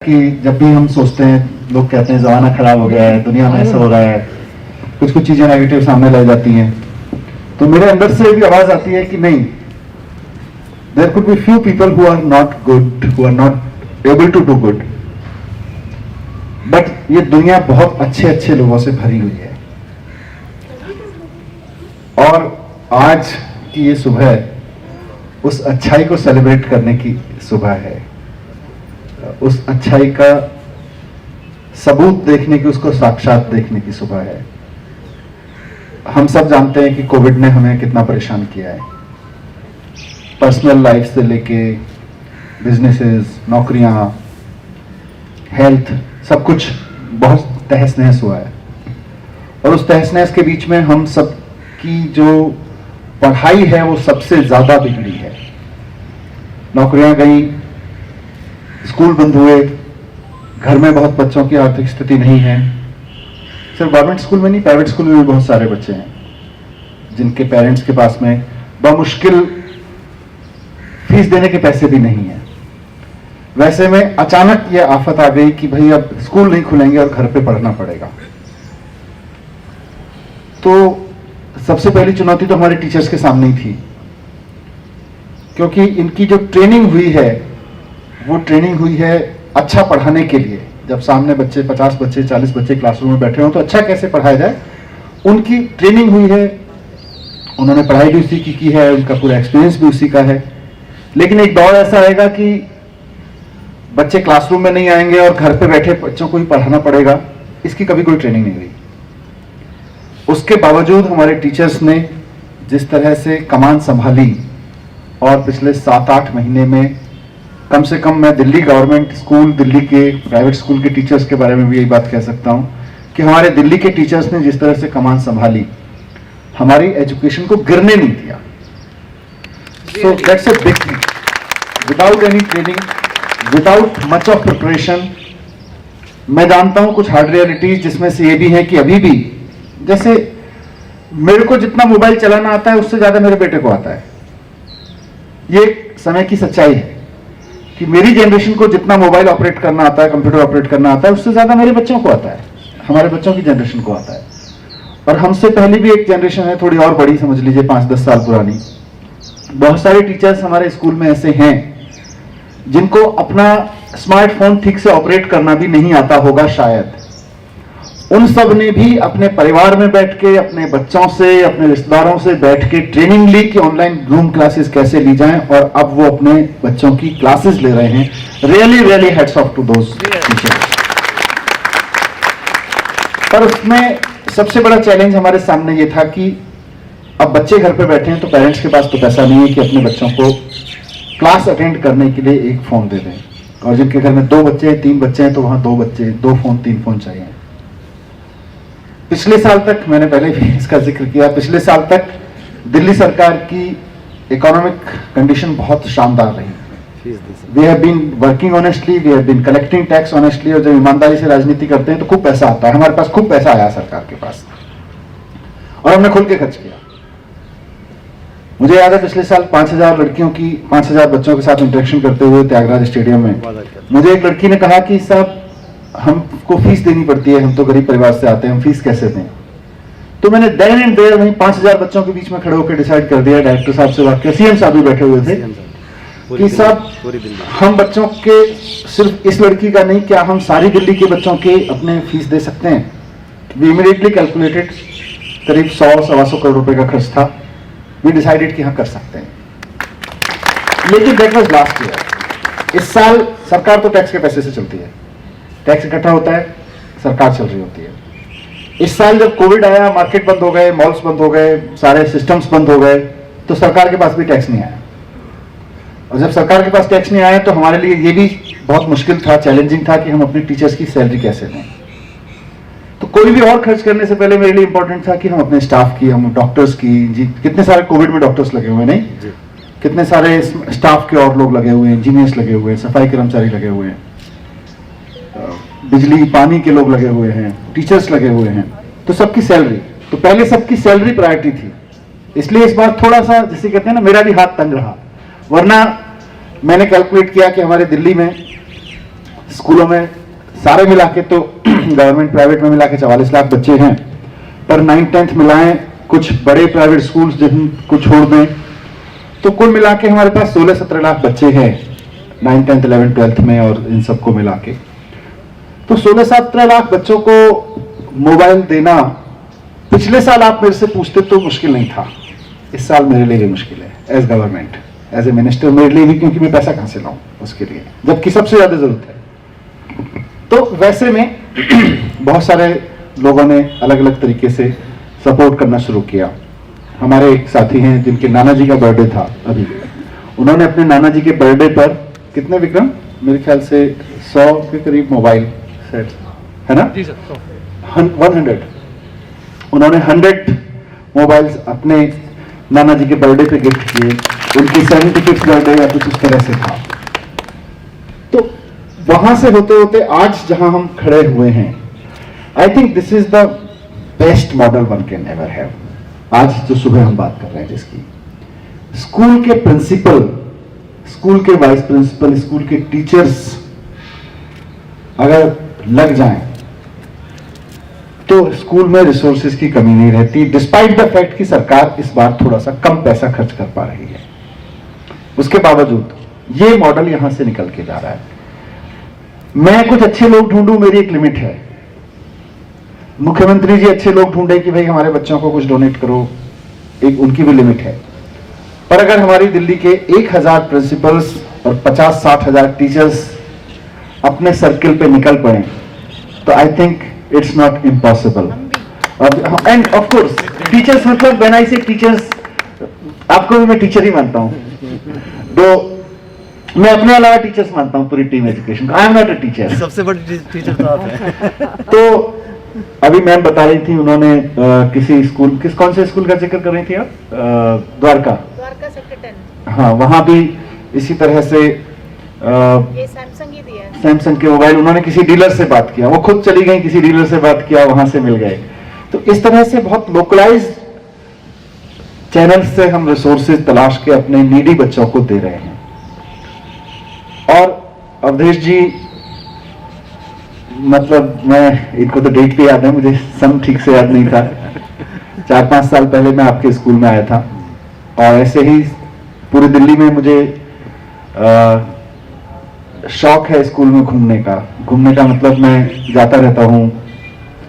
कि जब भी हम सोचते हैं, लोग कहते हैं जमाना खराब हो गया है, दुनिया में ऐसा हो रहा है, कुछ कुछ चीजें नेगेटिव सामने लाई जाती हैं, तो मेरे अंदर से भी आवाज आती है कि नहीं, there could be few people who are not good, who are not able to do good, but ये दुनिया बहुत अच्छे अच्छे लोगों से भरी हुई है। और आज की ये सुबह उस अच्छाई को सेलिब्रेट करने की सुबह है, उस अच्छाई का सबूत देखने की, उसको साक्षात देखने की सुबह है। हम सब जानते हैं कि कोविड ने हमें कितना परेशान किया है, पर्सनल लाइफ से लेके बिजनेसेस, नौकरियां, हेल्थ, सब कुछ बहुत तहस नहस हुआ है। और उस तहस नहस के बीच में हम सब की जो पढ़ाई है वो सबसे ज्यादा बिगड़ी है। नौकरियां गई, स्कूल बंद हुए, घर में बहुत बच्चों की आर्थिक स्थिति नहीं है। सिर्फ गवर्नमेंट स्कूल में नहीं, प्राइवेट स्कूल में भी बहुत सारे बच्चे हैं जिनके पेरेंट्स के पास में बमुश्किल फीस देने के पैसे भी नहीं है। वैसे में अचानक ये आफत आ गई कि भाई अब स्कूल नहीं खुलेंगे और घर पे पढ़ना पड़ेगा। तो सबसे पहली चुनौती तो हमारे टीचर्स के सामने ही थी, क्योंकि इनकी जो ट्रेनिंग हुई है वो ट्रेनिंग हुई है अच्छा पढ़ाने के लिए। जब सामने बच्चे 50 बच्चे 40 बच्चे क्लासरूम में बैठे हों तो अच्छा कैसे पढ़ाया जाए, उनकी ट्रेनिंग हुई है, उन्होंने पढ़ाई भी उसी की है, उनका पूरा एक्सपीरियंस भी उसी का है। लेकिन एक दौर ऐसा आएगा कि बच्चे क्लासरूम में नहीं आएंगे और घर पे बैठे बच्चों को ही पढ़ाना पड़ेगा, इसकी कभी कोई ट्रेनिंग नहीं हुई। उसके बावजूद हमारे टीचर्स ने जिस तरह से कमान संभाली, और पिछले 7-8 महीने में कम से कम मैं दिल्ली गवर्नमेंट स्कूल, दिल्ली के प्राइवेट स्कूल के टीचर्स के बारे में भी यही बात कह सकता हूं कि हमारे दिल्ली के टीचर्स ने जिस तरह से कमान संभाली, हमारी एजुकेशन को गिरने नहीं दिया। So that's a big thing. Without any training, without much of preparation, मैं जानता हूं कुछ हार्ड रियलिटीज जिसमें से ये भी है कि अभी भी, जैसे मेरे को जितना मोबाइल चलाना आता है उससे ज्यादा मेरे बेटे को आता है। ये एक समय की सच्चाई है कि मेरी जनरेशन को जितना मोबाइल ऑपरेट करना आता है, कंप्यूटर ऑपरेट करना आता है, उससे ज्यादा मेरे बच्चों को आता है, हमारे बच्चों की जनरेशन को आता है। और हमसे पहले भी एक जनरेशन है थोड़ी और बड़ी, समझ लीजिए 5-10 साल पुरानी। बहुत सारे टीचर्स हमारे स्कूल में ऐसे हैं जिनको अपना स्मार्टफोन ठीक से ऑपरेट करना भी नहीं आता होगा शायद। उन सब ने भी अपने परिवार में बैठ के, अपने बच्चों से, अपने रिश्तेदारों से बैठ के ट्रेनिंग ली कि ऑनलाइन जूम क्लासेस कैसे ली जाएं, और अब वो अपने बच्चों की क्लासेस ले रहे हैं। Really really heads off to those teachers. पर उसमें सबसे बड़ा चैलेंज हमारे सामने ये था कि अब बच्चे घर पे बैठे हैं तो पेरेंट्स के पास तो पैसा नहीं है कि अपने बच्चों को क्लास अटेंड करने के लिए एक फोन दे दें, और जिनके घर में 2 बच्चे हैं, 3 बच्चे हैं, तो वहां 2 बच्चे, 2 फोन, 3 फोन चाहिए। पिछले साल तक, मैंने पहले भी इसका जिक्र किया, पिछले साल तक दिल्ली सरकार की इकोनॉमिक कंडीशन बहुत शानदार रही। We have been working honestly, we have been collecting tax honestly, और जब ईमानदारी से राजनीति करते हैं तो खूब पैसा आता है। हमारे पास खूब पैसा आया सरकार के पास, और हमने खुल के खर्च किया। मुझे याद है पिछले साल 5000 लड़कियों की, 5000 बच्चों के साथ इंटरेक्शन करते हुए त्यागराज स्टेडियम में मुझे एक लड़की ने कहा कि साहब हमको फीस देनी पड़ती है, हम तो गरीब परिवार से आते हैं, हम फीस कैसे दें। तो मैंने देन एंड देयर वहीं 5000 बच्चों के बीच में खड़े होकर डिसाइड कर दिया, डायरेक्टर साहब से बात किया, सीएम साहब भी बैठे हुए थे कि साहब हम बच्चों के, सिर्फ इस लड़की का नहीं, क्या हम सारी दिल्ली के बच्चों के अपने फीस दे सकते हैं। वी इमीडिएटली कैलकुलेटेड, करीब 100-125 करोड़ रुपए का खर्च था। वी डिसाइडेड कि हाँ कर सकते हैं। लेकिन दैट वाज लास्ट ईयर। इस साल सरकार तो टैक्स के पैसे से चलती है, टैक्स इकट्ठा होता है, सरकार चल रही होती है। इस साल जब कोविड आया, मार्केट बंद हो गए, मॉल्स बंद हो गए, सारे सिस्टम्स बंद हो गए, तो सरकार के पास भी टैक्स नहीं आया। और जब सरकार के पास टैक्स नहीं आया तो हमारे लिए ये भी बहुत मुश्किल था, चैलेंजिंग था कि हम अपने टीचर्स की सैलरी कैसे दें। तो कोई भी और खर्च करने से पहले मेरे लिए इंपॉर्टेंट था कि हम अपने स्टाफ की, हम डॉक्टर्स की, जी कितने सारे कोविड में डॉक्टर्स लगे हुए, नहीं कितने सारे स्टाफ के और लोग लगे हुए हैं, इंजीनियर्स लगे हुए हैं, सफाई कर्मचारी लगे हुए हैं, बिजली पानी के लोग लगे हुए हैं, टीचर्स लगे हुए हैं, तो सबकी सैलरी, तो पहले सबकी सैलरी प्रायोरिटी थी। इसलिए इस बार थोड़ा सा, जैसे कहते हैं ना, मेरा भी हाथ तंग रहा। वरना मैंने कैलकुलेट किया कि हमारे दिल्ली में स्कूलों में सारे मिला के तो गवर्नमेंट प्राइवेट में मिला के 44 लाख बच्चे हैं, पर 9th-10th मिलाएं, कुछ बड़े प्राइवेट स्कूल्स जिनको छोड़ दें, तो कुल मिला के हमारे पास 16-17 लाख बच्चे हैं 9th, 10th, 11th, 12th में, और इन सबको मिला के तो 16-17 लाख बच्चों को मोबाइल देना पिछले साल आप मेरे से पूछते तो मुश्किल नहीं था, इस साल मेरे लिए भी मुश्किल है as government, as a minister मेरे लिए भी, क्योंकि मैं पैसा कहां से लाऊं उसके लिए, जबकि सबसे ज्यादा जरूरत है। तो वैसे में बहुत सारे लोगों ने अलग अलग तरीके से सपोर्ट करना शुरू किया। हमारे एक साथी हैं जिनके नाना जी का बर्थडे था अभी, उन्होंने अपने नाना जी के बर्थडे पर कितने विक्रम, मेरे ख्याल से 100 के करीब मोबाइल सेट है ना जी सर, 100 उन्होंने 100 मोबाइल्स अपने नाना जी के बर्थडे पे गिफ्ट किए, उनकी 75th बर्थडे या कुछ उस तरह से था। तो वहां से होते होते आज जहां हम खड़े हुए हैं, I think this is the best model one can ever have. आज जो सुबह हम बात कर रहे हैं जिसकी, स्कूल के प्रिंसिपल, स्कूल के वाइस प्रिंसिपल, स्कूल के टीचर्स अगर लग जाएं तो स्कूल में रिसोर्सेज की कमी नहीं रहती, डिस्पाइट द फैक्ट कि सरकार इस बार थोड़ा सा कम पैसा खर्च कर पा रही है। उसके बावजूद ये मॉडल यहां से निकल के जा रहा है। मैं कुछ अच्छे लोग ढूंढूं, मेरी एक लिमिट है। मुख्यमंत्री जी अच्छे लोग ढूंढे कि भाई हमारे बच्चों को कुछ डोनेट करो, एक उनकी भी लिमिट है। पर अगर हमारी दिल्ली के 1000 प्रिंसिपल्स और 50-60 हजार टीचर्स अपने सर्किल पे निकल पड़े तो I think it's not impossible. End of course teachers, मतलब व्हेन आई से टीचर्स, आपको भी मैं टीचर ही मानता हूं, तो मैं अपने अलावा टीचर्स मानता हूं पूरी team education. I am not a teacher, सबसे बड़ी टीचर तो आप हैं। तो अभी मैम बता रही थी, उन्होंने किसी स्कूल, कौन से स्कूल का जिक्र कर रही थी आप, द्वारका सेक्टर 10, हाँ, वहां भी इसी तरह से ये सैमसंग ही दिया, सैमसंग के मोबाइल उन्होंने किसी डीलर से बात किया, वो खुद चली गई, किसी डीलर से बात किया, वहां से मिल गए। तो इस तरह से बहुत लोकलाइज चैनल से हम रिसोर्सेज तलाश के अपने नीडी बच्चों को दे रहे हैं। और अवधेश जी, मतलब मैं, इनको तो डेट पे याद है, मुझे सन ठीक से याद नहीं था, 4-5 साल पहले मैं आपके स्कूल में आया था, और ऐसे ही पूरी दिल्ली में मुझे शौक है स्कूल में घूमने का मतलब मैं जाता रहता हूँ,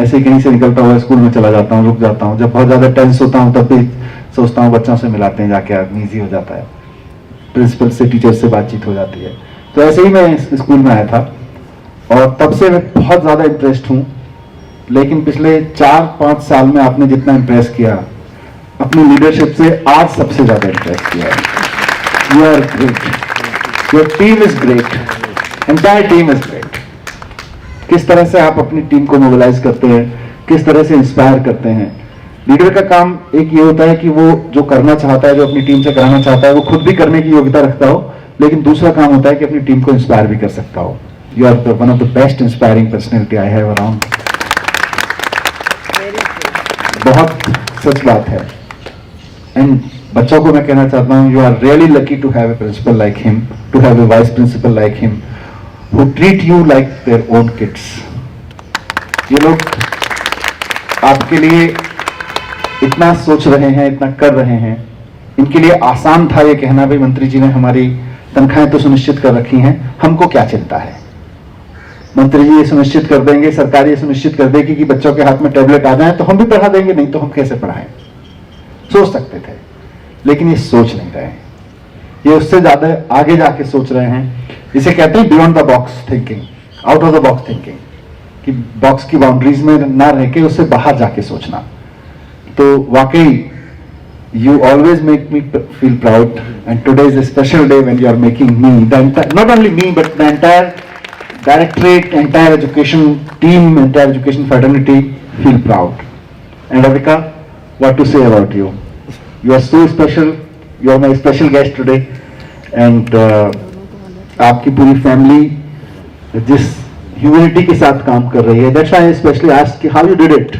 ऐसे ही कहीं से निकलता हुआ स्कूल में चला जाता हूँ, रुक जाता हूँ, जब बहुत ज्यादा टेंस होता हूँ तब भी सोचता हूँ बच्चों से मिलाते हैं जाके, आदमी ईजी हो जाता है, प्रिंसिपल से, टीचर से बातचीत हो जाती है। तो ऐसे ही मैं स्कूल में आया था और तब से मैं बहुत ज्यादा इंप्रेस्ड हूं। लेकिन पिछले 4-5 साल में आपने जितना इंप्रेस किया अपनी लीडरशिप से, आज सबसे ज्यादा इंप्रेस किया है। You are great, your team is great, entire team is great. किस तरह से आप अपनी टीम को मोबिलाइज करते हैं, किस तरह से इंस्पायर करते हैं। लीडर का काम एक ये होता है कि वो जो करना चाहता है, जो अपनी टीम से कराना चाहता है, वो खुद भी करने की योग्यता रखता हो, लेकिन दूसरा काम होता है कि अपनी टीम को इंस्पायर भी कर सकता हो। You are one of the best inspiring personality I have around. बहुत सच बात है। एंड बच्चों को मैं कहना चाहता हूं, you are really lucky to have a principal like him, to have a vice principal like him, who treat you like their own kids. ये लोग आपके लिए इतना सोच रहे हैं, इतना कर रहे हैं। इनके लिए आसान था ये कहना, भाई मंत्री जी ने हमारी तनख्वाहें तो सुनिश्चित कर रखी हैं, हमको क्या चिंता है, मंत्री जी ये सुनिश्चित कर देंगे, सरकार ये सुनिश्चित कर देगी कि बच्चों के हाथ में टैबलेट आ जाए तो हम भी पढ़ा देंगे, नहीं तो हम कैसे पढ़ाएं। सोच सकते थे, लेकिन ये सोच नहीं रहे, ये उससे ज्यादा आगे जाके सोच रहे हैं। इसे कहते हैं beyond the box thinking, out of the box thinking, कि बॉक्स की बाउंड्रीज में ना रह के उससे बाहर जाके सोचना। तो वाकई you always make me feel proud, and today is a special day when you are making me, not only me but the entire directorate, entire education team, entire education fraternity feel proud. And Avika, what to say about you? You are so special, you are my special guest today, and आपकी पूरी family जिस humanity के साथ काम कर रही है, that's why I especially asked how you did it.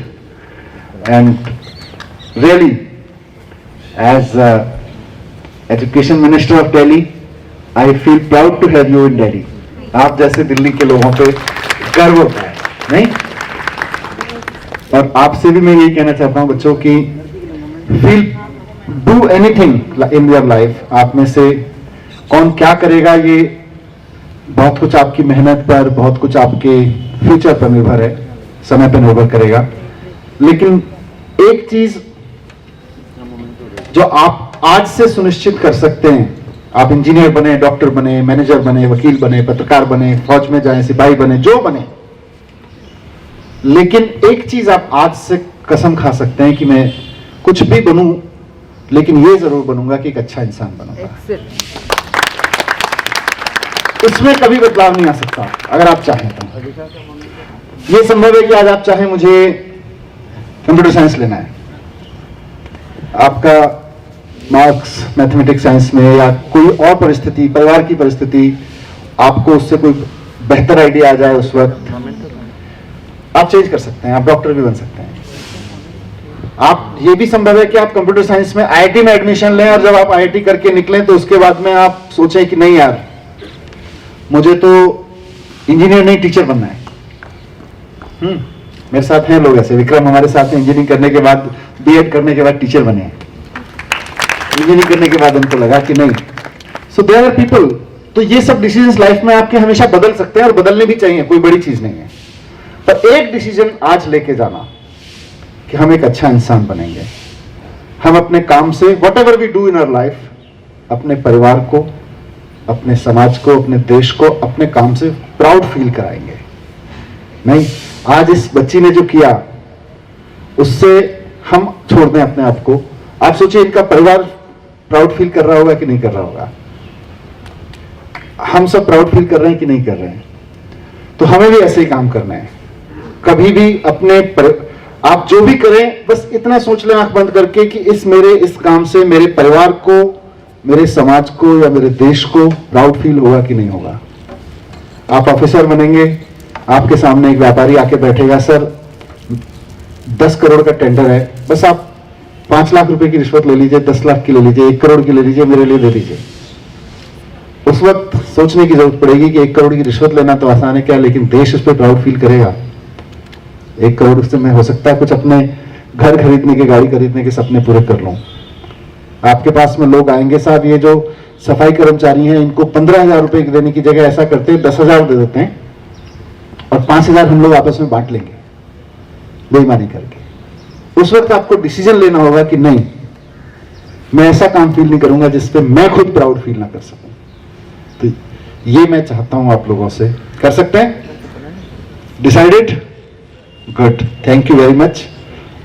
And really, as Education Minister of Delhi, I feel proud to have you in Delhi. आप जैसे दिल्ली के लोगों पे गर्व होता है, नहीं? और आपसे भी मैं यही कहना चाहता हूं बच्चों की feel do anything in your life. आप में से कौन क्या करेगा ये बहुत कुछ आपकी मेहनत पर, बहुत कुछ आपके फ्यूचर पर निर्भर है, समय पर निर्भर करेगा। लेकिन एक चीज जो आप आज से सुनिश्चित कर सकते हैं, आप इंजीनियर बने, डॉक्टर बने, मैनेजर बने, वकील बने, पत्रकार बने, फौज में जाएं, सिपाही बने, जो बने, लेकिन एक चीज आप आज से कसम खा सकते हैं कि मैं कुछ भी बनूं लेकिन ये जरूर बनूंगा कि एक अच्छा इंसान बनूंगा। इसमें कभी बदलाव नहीं आ सकता अगर आप चाहें तो। ये संभव है कि आज आप चाहें मुझे कंप्यूटर साइंस लेना है, आपका मार्क्स मैथमेटिक्स साइंस में या कोई और परिस्थिति, परिवार की परिस्थिति, आपको उससे कोई बेहतर आइडिया आ जाए, उस वक्त आप चेंज कर सकते हैं, आप डॉक्टर भी बन सकते हैं। आप ये भी संभव है कि आप कंप्यूटर साइंस में आईआईटी में एडमिशन लें और जब आप आईआईटी करके निकलें तो उसके बाद में आप सोचें कि नहीं यार, मुझे तो इंजीनियर नहीं टीचर बनना है। मेरे साथ हैं लोग ऐसे, विक्रम हमारे साथ में इंजीनियरिंग करने के बाद, बीएड करने के बाद टीचर बने। इंजीनियरिंग करने के बाद उनको लगा कि नहीं। So there are people. तो ये सब डिसीजंस लाइफ में आपके हमेशा बदल सकते हैं और बदलने भी चाहिए, कोई बड़ी चीज नहीं है। पर एक डिसीजन आज लेके जाना कि हम एक अच्छा इंसान बनेंगे। हम अपने काम से whatever we do in our life, अपने परिवार को, अपने समाज को, अपने देश को अपने काम से प्राउड फील कराएंगे। नहीं, आज इस बच्ची ने जो किया उससे हम छोड़ दें अपने आप को। आप सोचिए इनका परिवार प्राउड फील कर रहा होगा कि नहीं कर रहा होगा? हम सब प्राउड फील कर रहे हैं कि नहीं कर रहे हैं? तो हमें भी ऐसे ही काम करना है। कभी भी अपने आप जो भी करें बस इतना सोच लें आंख बंद करके कि इस काम से मेरे परिवार को, मेरे समाज को या मेरे देश को प्राउड फील होगा कि नहीं होगा। आप ऑफिसर बनेंगे, आपके सामने एक व्यापारी आके बैठेगा, सर 10 करोड़ का टेंडर है, बस आप 5 लाख रुपए की रिश्वत ले लीजिए, 10 लाख की ले लीजिए, 1 करोड़ की ले लीजिए, मेरे लिए दे दीजिए। उस वक्त सोचने की जरूरत पड़ेगी कि 1 करोड़ की रिश्वत लेना तो आसान है क्या, लेकिन देश उस पर प्राउड फील करेगा? 1 करोड़ से मैं हो सकता है कुछ अपने घर खरीदने के, गाड़ी खरीदने के सपने पूरे कर लूं। आपके पास में लोग आएंगे, साहब ये जो सफाई कर्मचारी हैं इनको 15,000 रुपए देने की जगह ऐसा करते हैं 10,000 दे देते हैं और 5,000 हम लोग आपस में बांट लेंगे बेईमानी करके। उस वक्त आपको डिसीजन लेना होगा कि नहीं, मैं ऐसा काम फील नहीं करूंगा जिस पे मैं खुद प्राउड फील ना कर सकूं। तो ये मैं चाहता हूं आप लोगों से, कर सकते हैं? Decided? Good, thank you very much.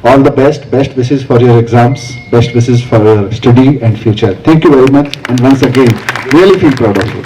All the best, best wishes for your exams, best wishes for your study and future. Thank you very much, and once again, really feel proud of you.